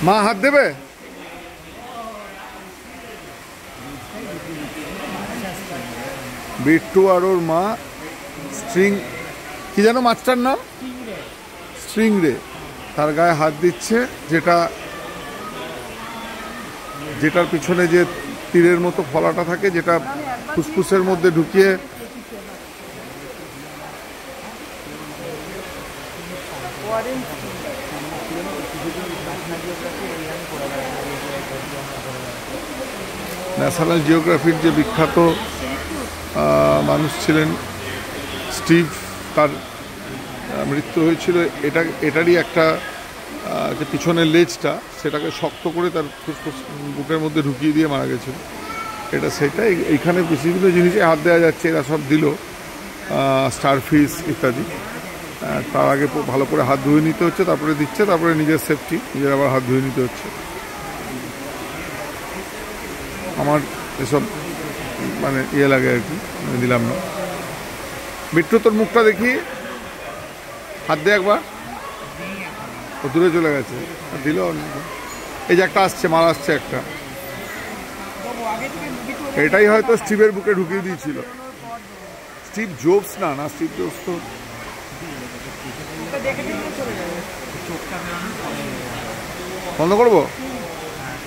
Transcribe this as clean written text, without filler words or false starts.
মা হাত দেবে? বিট্টু আর ওর মা স্ট্রিং, কি যেন মাছটার নাম? স্ট্রিং রে। তার গায়ে হাত দিচ্ছে, যেটার পিছনে যে তীরের মতো ফলাটা থাকে, যেটা ফুসফুসের মধ্যে ঢুকিয়ে ন্যাশনাল জিওগ্রাফির যে বিখ্যাত মানুষ ছিলেন স্টিভ, তার মৃত্যু হয়েছিল এটারই একটা যে পিছনের লেজটা সেটাকে শক্ত করে তার ফুসফুস বুকের মধ্যে ঢুকিয়ে দিয়ে মারা গেছিল। এটা সেটাই। এইখানে বিভিন্ন জিনিসে হাত দেওয়া যাচ্ছে, এরা সব দিল, স্টারফিশ ইত্যাদি। তার আগে ভালো করে হাত ধুয়ে নিতে হচ্ছে, তারপরে দিচ্ছে, তারপরে নিজের সেফটি, নিজের আবার হাত ধুয়ে নিতে হচ্ছে। আমার এসব মানে ইয়ে লাগে আর কি, দিলাম না। বিট্টু তোর মুখটা দেখি, হাত দে একবার। ও দূরে চলে গেছে, দিল। এই যে একটা আসছে, মাল আসছে একটা, এটাই হয়তো স্টিভের বুকে ঢুকিয়ে দিয়েছিল। স্টিভ জবস না স্টিভ জবস তো বন্ধ করবো।